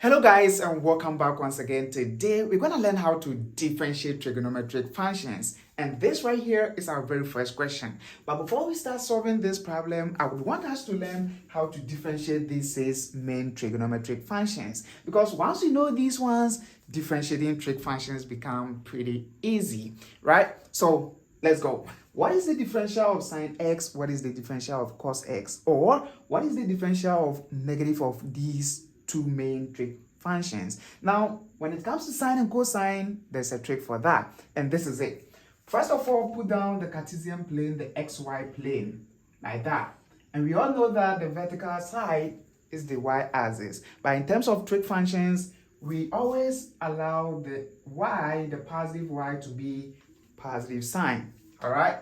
Hello guys, and welcome back once again. Today we're going to learn how to differentiate trigonometric functions, and this right here is our very first question. But before we start solving this problem, I would want us to learn how to differentiate these 6 main trigonometric functions, because once you know these ones, differentiating trig functions become pretty easy, right? So let's go. What is the differential of sine x? What is the differential of cos x? Or what is the differential of negative of these 2 main trig functions? Now, when it comes to sine and cosine, there's a trick for that, and this is it. First of all, put down the Cartesian plane, the xy plane, like that. And we all know that the vertical side is the y-axis. But in terms of trig functions, we always allow the y, the positive y, to be positive sine. All right?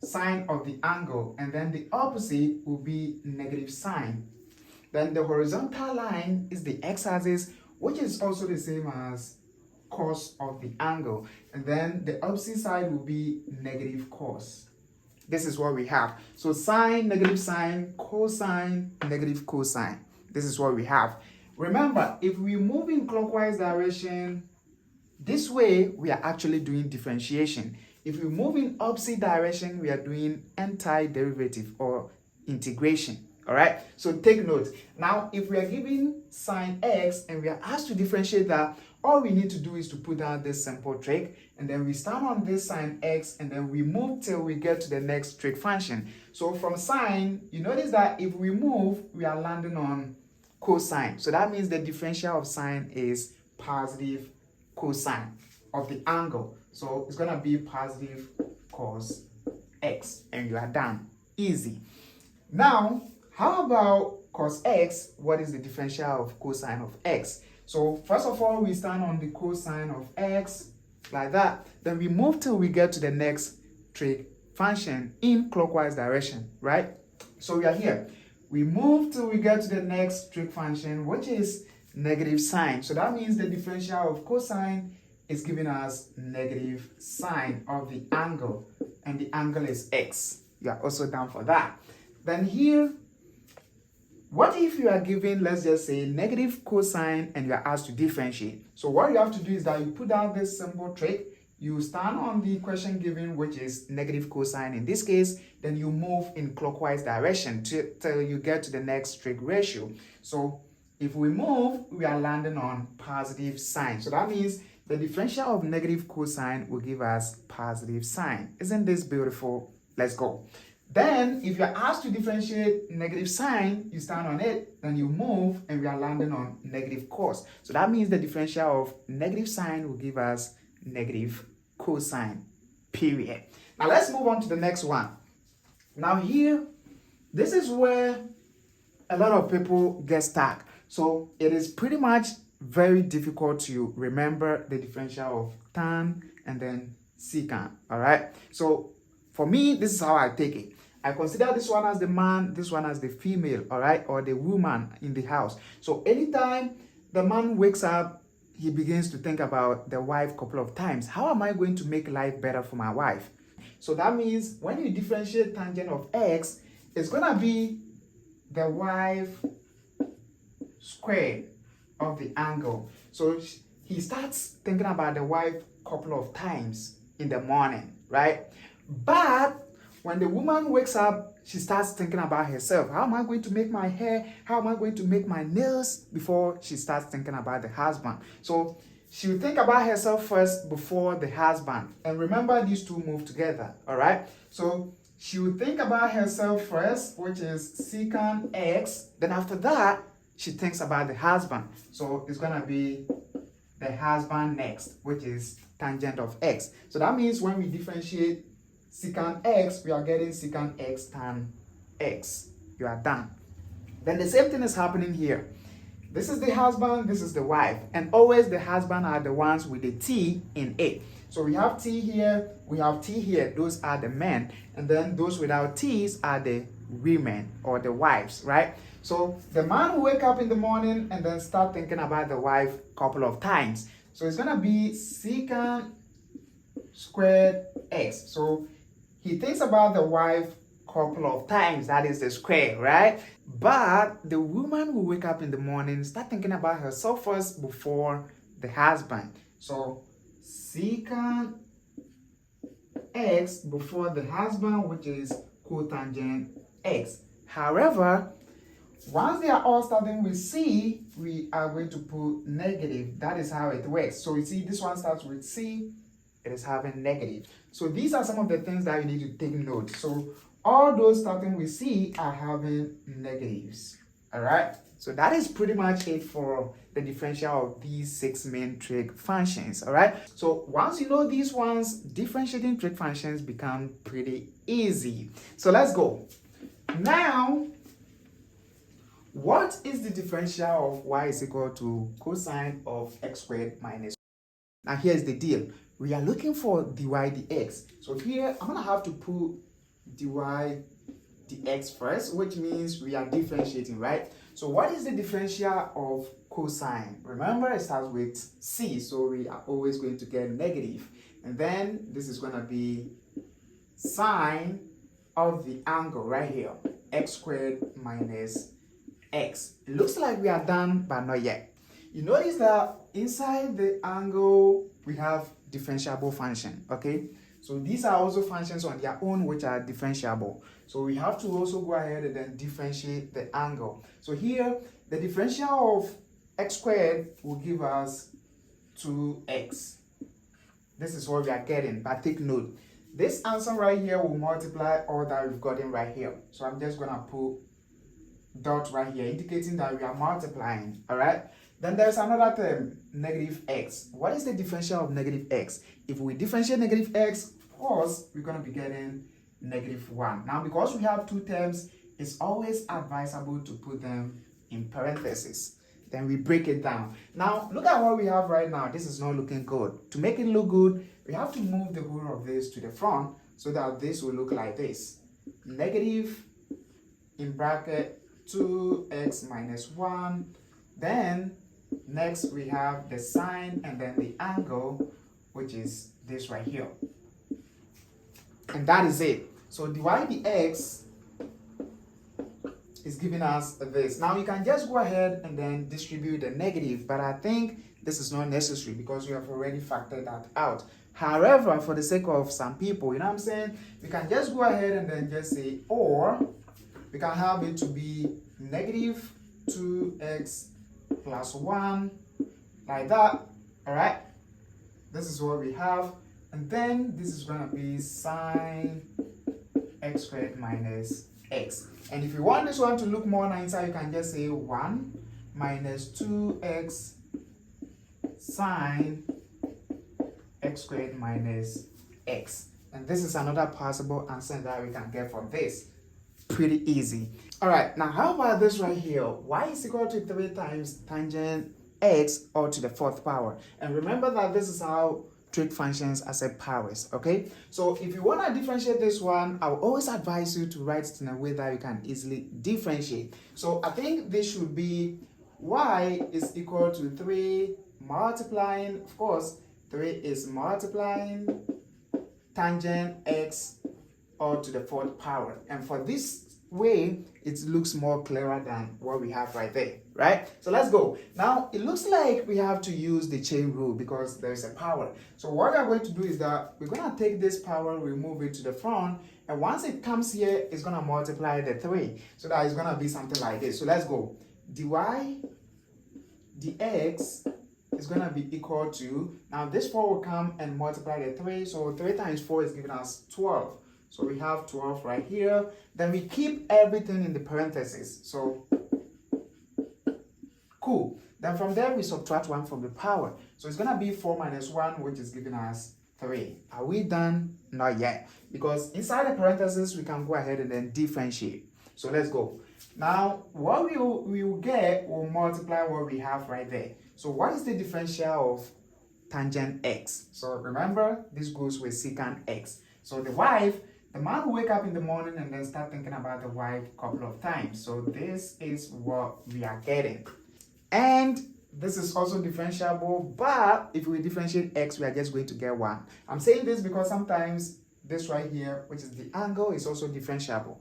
Sine of the angle, and then the opposite will be negative sine. Then the horizontal line is the x-axis, which is also the same as cos of the angle. And then the opposite side will be negative cos. This is what we have. So sine, negative sine, cosine, negative cosine. This is what we have. Remember, if we move in clockwise direction, this way we are actually doing differentiation. If we move in opposite direction, we are doing antiderivative or integration. All right, so take note. Now, if we are given sine x and we are asked to differentiate that, all we need to do is to put down this simple trig, and then we start on this sine x, and then we move till we get to the next trig function. So from sine, you notice that if we move, we are landing on cosine. So that means the differential of sine is positive cosine of the angle. So it's going to be positive cos x, and you are done. Easy. Now, how about cos x? What is the differential of cosine of x? So first of all, we stand on the cosine of x, like that. Then we move till we get to the next trig function in clockwise direction, right? So we are here. We move till we get to the next trig function, which is negative sine. So that means the differential of cosine is giving us negative sine of the angle, and the angle is x. You are also down for that. Then here, what if you are given, let's just say, negative cosine and you are asked to differentiate? So what you have to do is that you put down this simple trig, you stand on the question given, which is negative cosine in this case, then you move in clockwise direction till you get to the next trig ratio. So if we move, we are landing on positive sine. So that means the differential of negative cosine will give us positive sine. Isn't this beautiful? Let's go. Then, if you're asked to differentiate negative sine, you stand on it, then you move, and we are landing on negative cos. So that means the differential of negative sine will give us negative cosine, period. Now, let's move on to the next one. Now here, this is where a lot of people get stuck. So it is pretty much very difficult to remember the differential of tan and then secant, all right? So for me, this is how I take it. I consider this one as the man, this one as the female, all right, or the woman in the house. So anytime the man wakes up, he begins to think about the wife a couple of times. How am I going to make life better for my wife? So that means when you differentiate tangent of x, it's going to be the wife squared of the angle. So he starts thinking about the wife a couple of times in the morning, right? But when the woman wakes up, she starts thinking about herself. How am I going to make my hair? How am I going to make my nails? Before she starts thinking about the husband. So she will think about herself first before the husband. And remember, these two move together, all right? So she will think about herself first, which is secant x. Then after that, she thinks about the husband. So it's going to be the husband next, which is tangent of x. So that means when we differentiate secant x, we are getting secant x tan x. You are done. Then the same thing is happening here. This is the husband, this is the wife. And always the husband are the ones with the T in it. So we have T here, we have T here. Those are the men. And then those without T's are the women or the wives, right? So the man will wake up in the morning and then start thinking about the wife a couple of times. So it's going to be secant squared x. So he thinks about the wife a couple of times, that is the square, right? But the woman will wake up in the morning, start thinking about herself first before the husband. So secant x before the husband, which is cotangent x. However, once they are all starting with C, we are going to put negative. That is how it works. So you see, this one starts with C, it is having negative. So these are some of the things that you need to take note. So all those starting with C are having negatives. All right. So that is pretty much it for the differential of these 6 main trig functions. All right. So once you know these ones, differentiating trig functions become pretty easy. So let's go. Now, what is the differential of y is equal to cosine of x squared minus? Now here's the deal. We are looking for dy dx. So here I'm gonna have to put dy dx first, which means we are differentiating, right? So what is the differential of cosine? Remember, it starts with c, so we are always going to get negative. And then this is gonna be sine of the angle right here, x squared minus x. It looks like we are done, but not yet. You notice that inside the angle we have differentiable function, okay? So these are also functions on their own which are differentiable. So we have to also go ahead and then differentiate the angle. So here the differential of x squared will give us 2x. This is what we are getting, but take note. This answer right here will multiply all that we've gotten right here. So I'm just gonna put dot right here indicating that we are multiplying. All right, then there's another term, negative x. What is the differential of negative x? If we differentiate negative x, of course we're going to be getting negative 1. Now because we have two terms, it's always advisable to put them in parentheses. Then we break it down. Now look at what we have right now. This is not looking good. To make it look good, we have to move the whole of this to the front so that this will look like this. Negative in bracket 2x minus 1. Then next we have the sine and then the angle, which is this right here. And that is it. So dy dx is giving us this. Now you can just go ahead and then distribute the negative, but I think this is not necessary because we have already factored that out. However, for the sake of some people, you know what I'm saying, we can just go ahead and then just say, or we can have it to be negative 2x plus 1, like that. All right, this is what we have. And then this is going to be sine x squared minus x. And if you want this one to look more nicer, you can just say 1 minus 2x sine x squared minus x. And this is another possible answer that we can get from this. Pretty easy. All right, now how about this right here? Y is equal to 3 times tangent x all to the 4th power. And remember that this is how trig functions accept powers, okay? So if you want to differentiate this one, I will always advise you to write it in a way that you can easily differentiate. So I think this should be y is equal to 3 multiplying, of course, 3 is multiplying tangent x all to the 4th power. And for this way, it looks more clearer than what we have right there, right? So let's go. Now, it looks like we have to use the chain rule because there's a power. So what we're going to do is that we're going to take this power, remove it to the front, and once it comes here, it's going to multiply the 3. So that is going to be something like this. So let's go. dy dx is going to be equal to, now this 4 will come and multiply the 3. So 3 times 4 is giving us 12. So we have 12 right here. Then we keep everything in the parentheses. So, cool. Then from there, we subtract 1 from the power. So it's going to be 4 minus 1, which is giving us 3. Are we done? Not yet. Because inside the parentheses, we can go ahead and then differentiate. So let's go. Now, what we will get will multiply what we have right there. So what is the differential of tangent x? So remember, this goes with secant x. So the wife, the man will wake up in the morning and then start thinking about the wife a couple of times. So this is what we are getting. And this is also differentiable, but if we differentiate x, we are just going to get 1. I'm saying this because sometimes this right here, which is the angle, is also differentiable.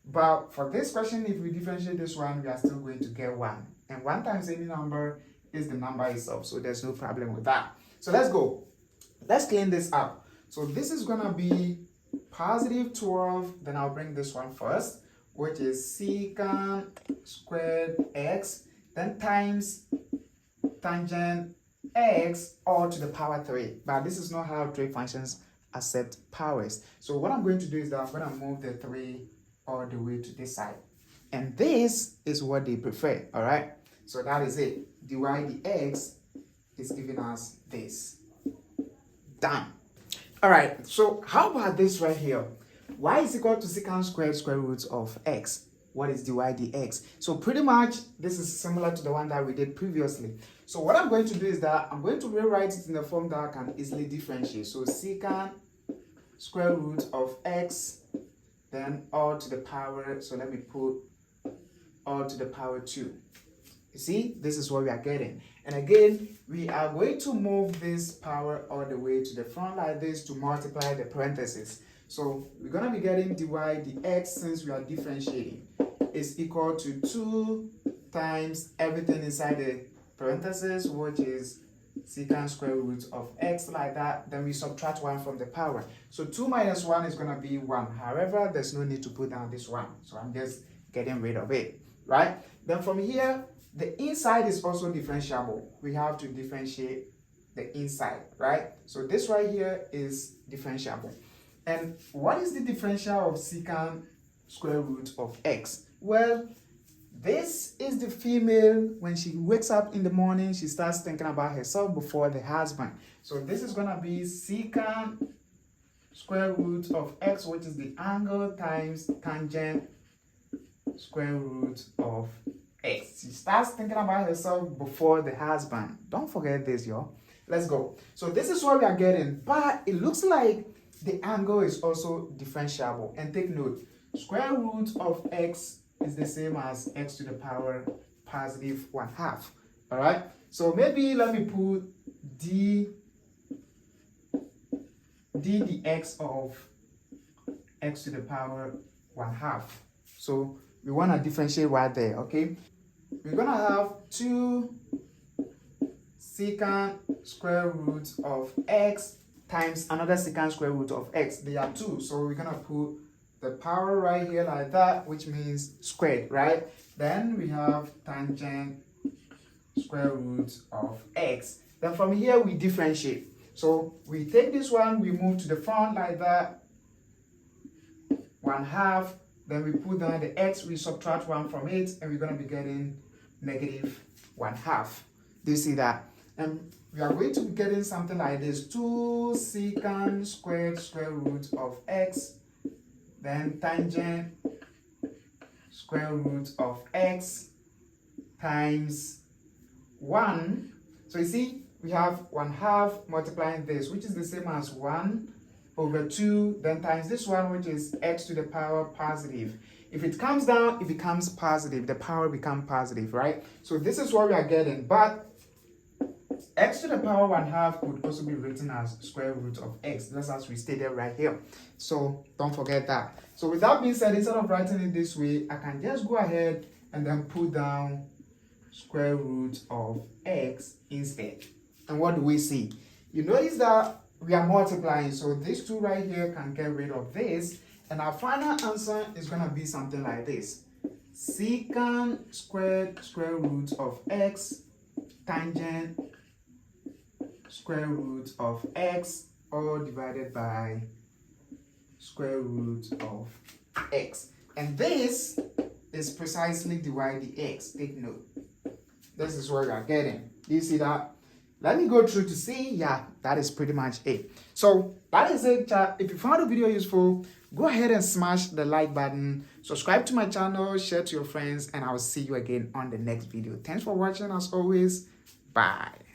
But for this question, if we differentiate this one, we are still going to get 1. And 1 times any number is the number itself, so there's no problem with that. So let's go. Let's clean this up. So this is going to be positive 12, then I'll bring this one first, which is secant squared x, then times tangent x all to the power 3. But this is not how trig functions accept powers. So what I'm going to do is that I'm going to move the 3 all the way to this side. And this is what they prefer, all right? So that is it. dy dx is giving us this. Done. All right, so how about this right here? Y is equal to secant squared square root of x. What is dy dx? So pretty much this is similar to the one that we did previously. So what I'm going to do is that I'm going to rewrite it in the form that I can easily differentiate. So secant square root of x, then all to the power, so let me put all to the power 2. You see, this is what we are getting. And again, we are going to move this power all the way to the front like this to multiply the parentheses. So we're going to be getting dy dx, since we are differentiating, is equal to 2 times everything inside the parentheses, which is secant square root of x, like that. Then we subtract 1 from the power. So 2 minus 1 is going to be 1. However, there's no need to put down this 1. So I'm just getting rid of it, right? Then from here, the inside is also differentiable. We have to differentiate the inside, right? So this right here is differentiable. And what is the differential of secant square root of x? Well, this is the female. When she wakes up in the morning, she starts thinking about herself before the husband. So this is going to be secant square root of x, which is the angle, times tangent square root of x. She starts thinking about herself before the husband. Don't forget this, y'all. Let's go. So this is what we are getting, but it looks like the angle is also differentiable. And take note, square root of x is the same as x to the power positive 1/2. All right. So maybe let me put d dx of x to the power 1/2. So we want to differentiate right there, okay? We're going to have 2 secant square root of x times another secant square root of x. They are 2, so we're going to put the power right here like that, which means squared, right? Then we have tangent square root of x. Then from here, we differentiate. So we take this one, we move to the front like that, 1/2. Then we put down the x, we subtract 1 from it, and we're going to be getting negative 1/2. Do you see that? And we are going to be getting something like this: 2 secant squared square root of x, then tangent square root of x times 1. So you see, we have 1/2 multiplying this, which is the same as 1 over 2, then times this one, which is x to the power positive. If it comes down, it becomes positive. The power becomes positive, right? So this is what we are getting. But x to the power 1/2 could also be written as square root of x, just as we stated right here. So don't forget that. So with that being said, instead of writing it this way, I can just go ahead and then put down square root of x instead. And what do we see? You notice that we are multiplying, so these 2 right here can get rid of this, and our final answer is going to be something like this: secant squared square root of x tangent square root of x, all divided by square root of x. And this is precisely dy dx. Take note. This is what we are getting. Do you see that? Let me go through to see. Yeah, that is pretty much it. So that is it, chat. If you found the video useful, go ahead and smash the like button, subscribe to my channel, share to your friends, and I will see you again on the next video. Thanks for watching as always. Bye.